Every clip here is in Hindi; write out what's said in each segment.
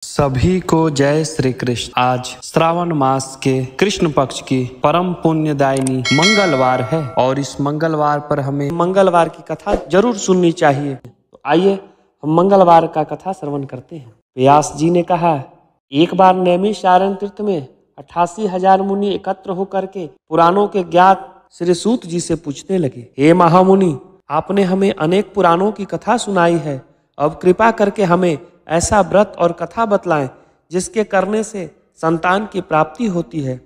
सभी को जय श्री कृष्ण। आज श्रावण मास के कृष्ण पक्ष की परम पुण्यदायिनी मंगलवार है और इस मंगलवार पर हमें मंगलवार की कथा जरूर सुननी चाहिए। तो आइए हम मंगलवार का कथा श्रवण करते हैं। व्यास जी ने कहा, एक बार नैमिषारण्य तीर्थ में 88,000 मुनि एकत्र होकर के पुराणों के ज्ञात श्री सूत जी से पूछने लगे, हे महामुनि, आपने हमें अनेक पुराणों की कथा सुनाई है, अब कृपा करके हमें ऐसा व्रत और कथा बतलाएं जिसके करने से संतान की प्राप्ति होती है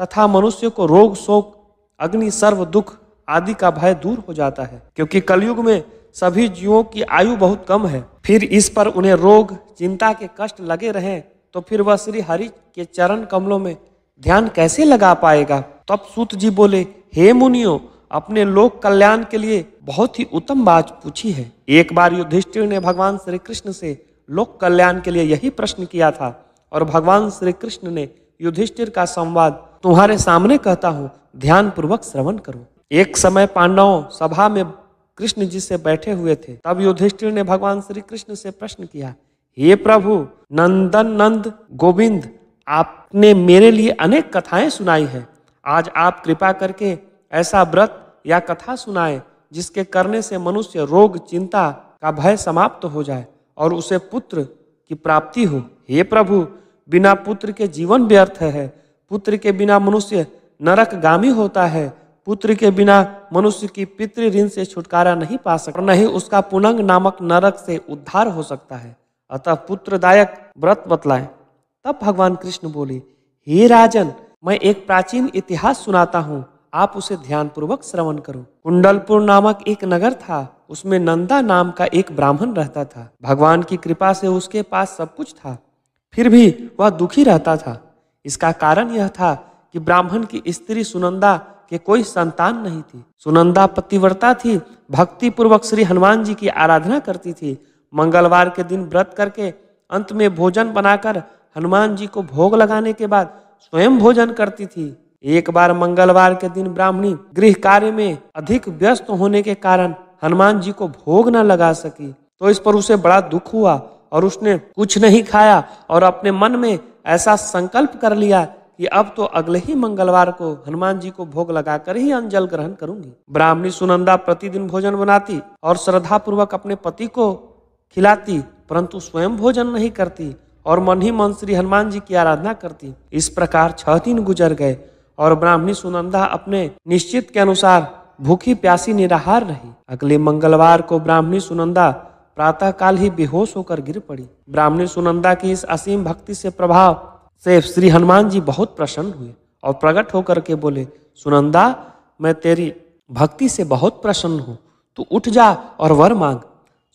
तथा मनुष्य को रोग शोक अग्नि सर्व दुख आदि का भय दूर हो जाता है, क्योंकि कलयुग में सभी जीवों की आयु बहुत कम है। फिर इस पर उन्हें रोग चिंता के कष्ट लगे रहें तो फिर वह श्री हरि के चरण कमलों में ध्यान कैसे लगा पाएगा। तब सूत जी बोले, हे मुनियों, अपने लोक कल्याण के लिए बहुत ही उत्तम बात पूछी है। एक बार युधिष्ठिर ने भगवान श्री कृष्ण से लोक कल्याण के लिए यही प्रश्न किया था और भगवान श्री कृष्ण ने युधिष्ठिर का संवाद तुम्हारे सामने कहता हूँ, ध्यान पूर्वक श्रवण करो। एक समय पांडवों सभा में कृष्ण जी से बैठे हुए थे। तब युधिष्ठिर ने भगवान श्री कृष्ण से प्रश्न किया, हे प्रभु नंदन नंद गोविंद, आपने मेरे लिए अनेक कथाएं सुनाई है, आज आप कृपा करके ऐसा व्रत या कथा सुनाए जिसके करने से मनुष्य रोग चिंता का भय समाप्त हो जाए और उसे पुत्र की प्राप्ति हो। हे प्रभु, बिना पुत्र के जीवन व्यर्थ है, पुत्र के बिना मनुष्य नरकगामी होता है, पुत्र के बिना मनुष्य की पितृ ऋण से छुटकारा नहीं पा सकता, नहीं उसका पुनंग नामक नरक से उद्धार हो सकता है, अतः पुत्रदायक व्रत बतलाएं। तब भगवान कृष्ण बोले, हे राजन, मैं एक प्राचीन इतिहास सुनाता हूँ, आप उसे ध्यान पूर्वक श्रवण करो। कुंडलपुर नामक एक नगर था, उसमें नंदा नाम का एक ब्राह्मण रहता था। भगवान की कृपा से उसके पास सब कुछ था, फिर भी वह दुखी रहता था। इसका कारण यह था कि ब्राह्मण की स्त्री सुनंदा के कोई संतान नहीं थी। सुनंदा पतिव्रता थी, भक्ति पूर्वक श्री हनुमान जी की आराधना करती थी। मंगलवार के दिन व्रत करके अंत में भोजन बनाकर हनुमान जी को भोग लगाने के बाद स्वयं भोजन करती थी। एक बार मंगलवार के दिन ब्राह्मणी गृह कार्य में अधिक व्यस्त होने के कारण हनुमान जी को भोग न लगा सकी, तो इस पर उसे बड़ा दुख हुआ और उसने कुछ नहीं खाया और अपने मन में ऐसा संकल्प कर लिया कि अब तो अगले ही मंगलवार को हनुमान जी को भोग लगाकर ही अन्न ग्रहण करूंगी। ब्राह्मणी सुनंदा प्रतिदिन भोजन बनाती और श्रद्धा पूर्वक अपने पति को खिलाती, परंतु स्वयं भोजन नहीं करती और मन ही मन श्री हनुमान जी की आराधना करती। इस प्रकार 6 दिन गुजर गए और ब्राह्मणी सुनंदा अपने निश्चित के अनुसार भूखी प्यासी निराहार रही। अगले मंगलवार को ब्राह्मणी सुनंदा प्रातः काल ही बेहोश होकर गिर पड़ी। ब्राह्मणी सुनंदा की इस असीम भक्ति से प्रभाव से श्री हनुमान जी बहुत प्रसन्न हुए और प्रकट होकर के बोले, सुनंदा, मैं तेरी भक्ति से बहुत प्रसन्न हूँ, तू उठ जा और वर मांग।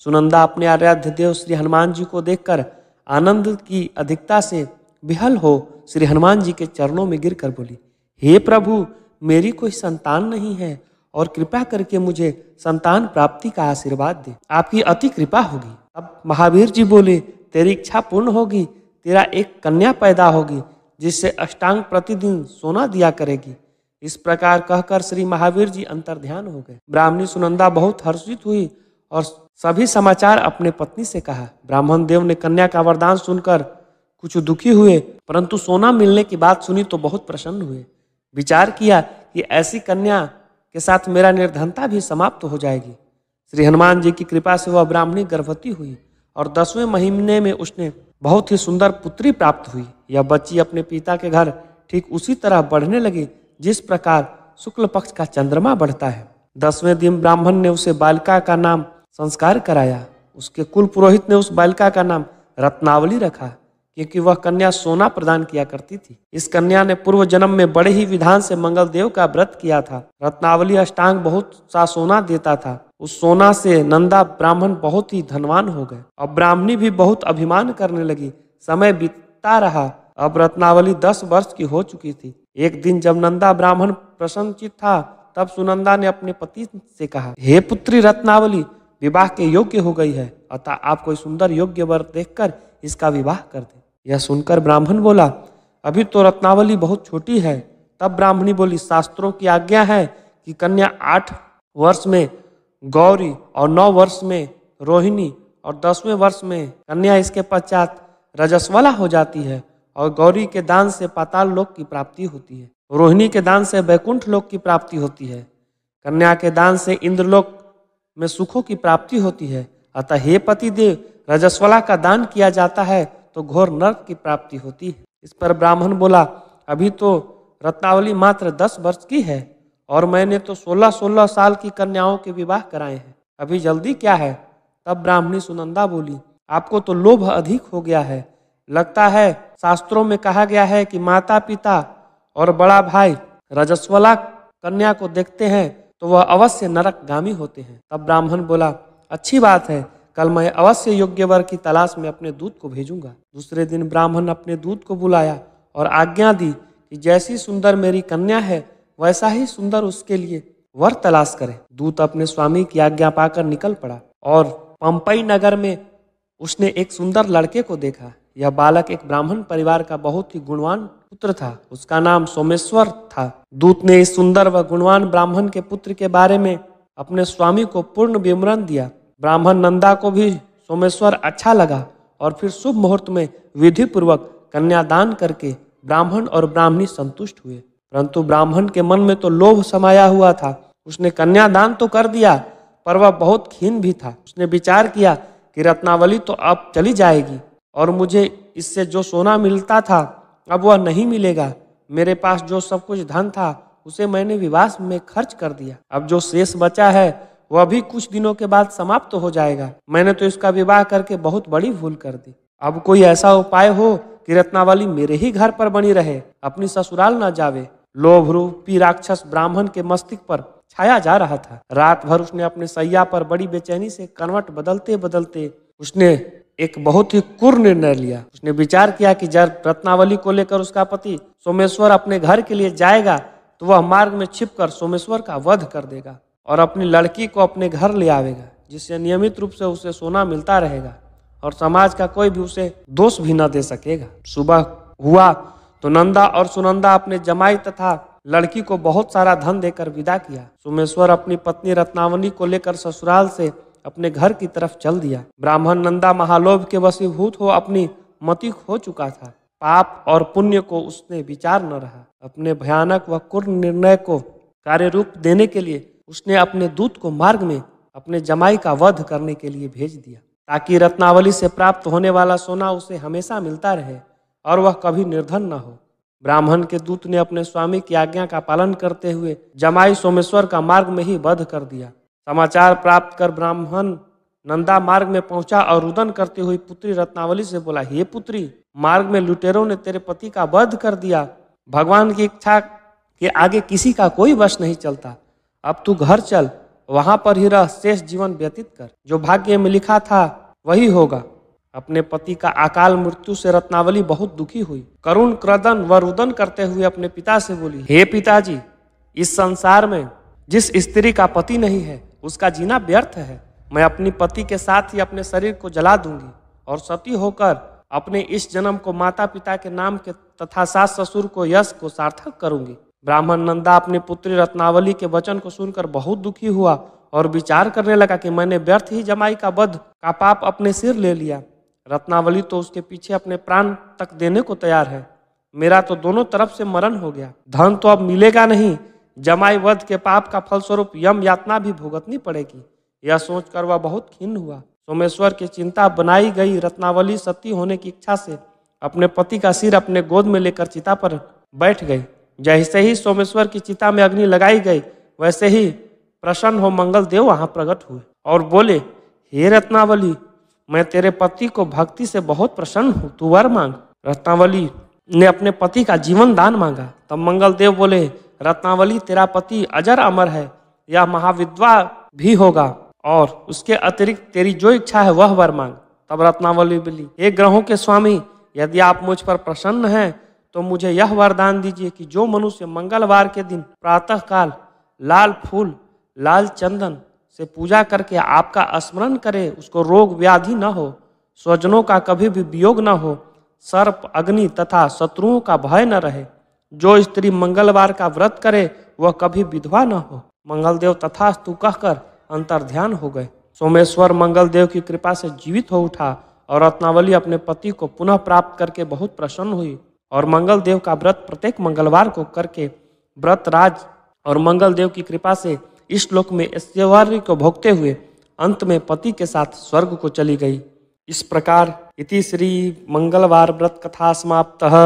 सुनंदा अपने आराध्य देव श्री हनुमान जी को देखकर आनंद की अधिकता से विहल हो श्री हनुमान जी के चरणों में गिरकर बोली, हे प्रभु, मेरी कोई संतान नहीं है और कृपा करके मुझे संतान प्राप्ति का आशीर्वाद दे, आपकी अति कृपा होगी। अब महावीर जी बोले, तेरी इच्छा पूर्ण होगी, तेरा एक कन्या पैदा होगी जिससे अष्टांग प्रतिदिन सोना दिया करेगी। इस प्रकार कहकर श्री महावीर जी अंतर्ध्यान हो गए। ब्राह्मणी सुनंदा बहुत हर्षित हुई और सभी समाचार अपने पत्नी से कहा। ब्राह्मण देव ने कन्या का वरदान सुनकर कुछ दुखी हुए, परंतु सोना मिलने की बात सुनी तो बहुत प्रसन्न हुए। विचार किया कि ऐसी कन्या के साथ मेरा निर्धनता भी समाप्त हो जाएगी। श्री हनुमान जी की कृपा से वह ब्राह्मणी गर्भवती हुई और 10वें महीने में उसने बहुत ही सुंदर पुत्री प्राप्त हुई। यह बच्ची अपने पिता के घर ठीक उसी तरह बढ़ने लगी जिस प्रकार शुक्ल पक्ष का चंद्रमा बढ़ता है। 10वें दिन ब्राह्मण ने उसे बालिका का नाम संस्कार कराया। उसके कुल पुरोहित ने उस बालिका का नाम रत्नावली रखा, क्योंकि वह कन्या सोना प्रदान किया करती थी। इस कन्या ने पूर्व जन्म में बड़े ही विधान से मंगल देव का व्रत किया था। रत्नावली अष्टांग बहुत सा सोना देता था। उस सोना से नंदा ब्राह्मण बहुत ही धनवान हो गए। अब ब्राह्मणी भी बहुत अभिमान करने लगी। समय बीतता रहा। अब रत्नावली 10 वर्ष की हो चुकी थी। एक दिन जब नंदा ब्राह्मण प्रसन्नचित था, तब सुनंदा ने अपने पति से कहा, हे पुत्री रत्नावली, विवाह के योग्य हो गई है, अतः आप कोई सुंदर योग्य वर देखकर इसका विवाह कर दे। यह सुनकर ब्राह्मण बोला, अभी तो रत्नावली बहुत छोटी है। तब ब्राह्मणी बोली, शास्त्रों की आज्ञा है कि कन्या 8 वर्ष में गौरी और 9 वर्ष में रोहिणी और 10वें वर्ष में कन्या, इसके पश्चात रजस्वला हो जाती है और गौरी के दान से पाताल लोक की प्राप्ति होती है। रोहिणी के दान से वैकुंठ लोक की प्राप्ति होती है। कन्या के दान से इंद्रलोक में सुखों की प्राप्ति होती है। अतः हे पति देव, रजस्वला का दान किया जाता है तो घोर नरक की प्राप्ति होती है। इस पर ब्राह्मण बोला, अभी तो रत्नावली मात्र 10 वर्ष की है और मैंने तो 16-16 साल की कन्याओं के विवाह कराए हैं, अभी जल्दी क्या है। तब ब्राह्मणी सुनंदा बोली, आपको तो लोभ अधिक हो गया है। लगता है शास्त्रों में कहा गया है कि माता पिता और बड़ा भाई रजस्वला कन्या को देखते हैं तो वह अवश्य नरकगामी होते हैं। तब ब्राह्मण बोला, अच्छी बात है, कल मैं अवश्य योग्य वर की तलाश में अपने दूत को भेजूंगा। दूसरे दिन ब्राह्मण अपने दूत को बुलाया और आज्ञा दी कि जैसी सुंदर मेरी कन्या है वैसा ही सुंदर उसके लिए वर तलाश करे। दूत अपने स्वामी की आज्ञा पाकर निकल पड़ा और पंपई नगर में उसने एक सुंदर लड़के को देखा। यह बालक एक ब्राह्मण परिवार का बहुत ही गुणवान पुत्र था। उसका नाम सोमेश्वर था। दूत ने इस सुंदर व गुणवान ब्राह्मण के पुत्र के बारे में अपने स्वामी को पूर्ण विवरण दिया। ब्राह्मण नंदा को भी सोमेश्वर अच्छा लगा और फिर शुभ मुहूर्त में विधि पूर्वक कन्यादान करके ब्राह्मण और ब्राह्मणी संतुष्ट हुए। परंतु ब्राह्मण के मन में तो लोभ समाया हुआ था। उसने कन्यादान तो कर दिया पर वह बहुत खीन भी था। उसने विचार किया कि रत्नावली तो अब चली जाएगी और मुझे इससे जो सोना मिलता था अब वह नहीं मिलेगा। मेरे पास जो सब कुछ धन था उसे मैंने विवाह में खर्च कर दिया। अब जो शेष बचा है वह भी कुछ दिनों के बाद समाप्त तो हो जाएगा। मैंने तो इसका विवाह करके बहुत बड़ी भूल कर दी। अब कोई ऐसा उपाय हो कि रत्नावली मेरे ही घर पर बनी रहे, अपनी ससुराल न जावे। लोभ रूपी राक्षस ब्राह्मण के मस्तिष्क पर छाया जा रहा था। रात भर उसने अपने सैया पर बड़ी बेचैनी से करवट बदलते बदलते उसने एक बहुत ही क्रूर निर्णय लिया। उसने विचार किया कि जब रत्नावली को लेकर उसका पति सोमेश्वर अपने घर के लिए जाएगा तो वह मार्ग में छिपकर सोमेश्वर का वध कर देगा और अपनी लड़की को अपने घर ले आवेगा, जिससे नियमित रूप से उसे सोना मिलता रहेगा और समाज का कोई भी उसे दोष भी न दे सकेगा। सुबह हुआ तो नंदा और सुनंदा अपने जमाई तथा लड़की को बहुत सारा धन देकर विदा किया। सोमेश्वर अपनी पत्नी रत्नावली को लेकर ससुराल से अपने घर की तरफ चल दिया। ब्राह्मण नंदा महालोभ के वशीभूत हो अपनी मति खो चुका था। पाप और पुण्य को उसने विचार न रहा। अपने भयानक व क्रूर निर्णय को कार्य रूप देने के लिए उसने अपने दूत को मार्ग में अपने जमाई का वध करने के लिए भेज दिया, ताकि रत्नावली से प्राप्त होने वाला सोना उसे हमेशा मिलता रहे और वह कभी निर्धन न हो। ब्राह्मण के दूत ने अपने स्वामी की आज्ञा का पालन करते हुए जमाई सोमेश्वर का मार्ग में ही वध कर दिया। समाचार प्राप्त कर ब्राह्मण नंदा मार्ग में पहुंचा और रुदन करती हुई पुत्री रत्नावली से बोला, हे पुत्री, मार्ग में लुटेरों ने तेरे पति का वध कर दिया। भगवान की इच्छा के आगे किसी का कोई वश नहीं चलता। अब तू घर चल, वहां पर ही रह, शेष जीवन व्यतीत कर। जो भाग्य में लिखा था वही होगा। अपने पति का अकाल मृत्यु से रत्नावली बहुत दुखी हुई। करुण क्रदन व रुदन करते हुए अपने पिता से बोली, हे पिताजी, इस संसार में जिस स्त्री का पति नहीं है उसका जीना व्यर्थ है। मैं अपनी पति के साथ ही अपने शरीर को जला दूंगी और सती होकर अपने इस जन्म को माता पिता के नाम के तथा सास ससुर को यश को सार्थक करूंगी। ब्राह्मण नंदा अपनी पुत्री रत्नावली के वचन को सुनकर बहुत दुखी हुआ और विचार करने लगा कि मैंने व्यर्थ ही जमाई का वध का पाप अपने सिर ले लिया। रत्नावली तो उसके पीछे अपने प्राण तक देने को तैयार है। मेरा तो दोनों तरफ से मरण हो गया। धन तो अब मिलेगा नहीं, जमाई वध के पाप का फलस्वरूप यम यातना भी भुगतनी पड़ेगी। यह सोचकर वह बहुत खिन्न हुआ। सोमेश्वर की चिंता बनाई गई रत्नावली सती होने की इच्छा से अपने पति का सिर अपने गोद में लेकर चिता पर बैठ गई। जैसे ही सोमेश्वर की चिता में अग्नि लगाई गई वैसे ही प्रसन्न हो मंगल देव वहां प्रकट हुए और बोले, हे रत्नावली, मैं तेरे पति को भक्ति से बहुत प्रसन्न हूँ, तू वर मांग। रत्नावली ने अपने पति का जीवन दान मांगा। तब मंगल देव बोले, रत्नावली, तेरा पति अजर अमर है, यह महाविद्वा भी होगा और उसके अतिरिक्त तेरी जो इच्छा है वह वर मांग। तब रत्नावली बोली, हे ग्रहों के स्वामी, यदि आप मुझ पर प्रसन्न हैं तो मुझे यह वरदान दीजिए कि जो मनुष्य मंगलवार के दिन प्रातः काल लाल फूल लाल चंदन से पूजा करके आपका स्मरण करे, उसको रोग व्याधि न हो, स्वजनों का कभी भी वियोग न हो, सर्प अग्नि तथा शत्रुओं का भय न रहे। जो स्त्री मंगलवार का व्रत करे वह कभी विधवा न हो। मंगलदेव तथास्तु कहकर अंतर्ध्यान हो गए। सोमेश्वर मंगलदेव की कृपा से जीवित हो उठा और रत्नावली अपने पति को पुनः प्राप्त करके बहुत प्रसन्न हुई और मंगल देव का व्रत प्रत्येक मंगलवार को करके व्रत राज और मंगल देव की कृपा से इस श्लोक में ऐश्वर्य को भोगते हुए अंत में पति के साथ स्वर्ग को चली गई। इस प्रकार इति श्री मंगलवार व्रत कथा समाप्तः।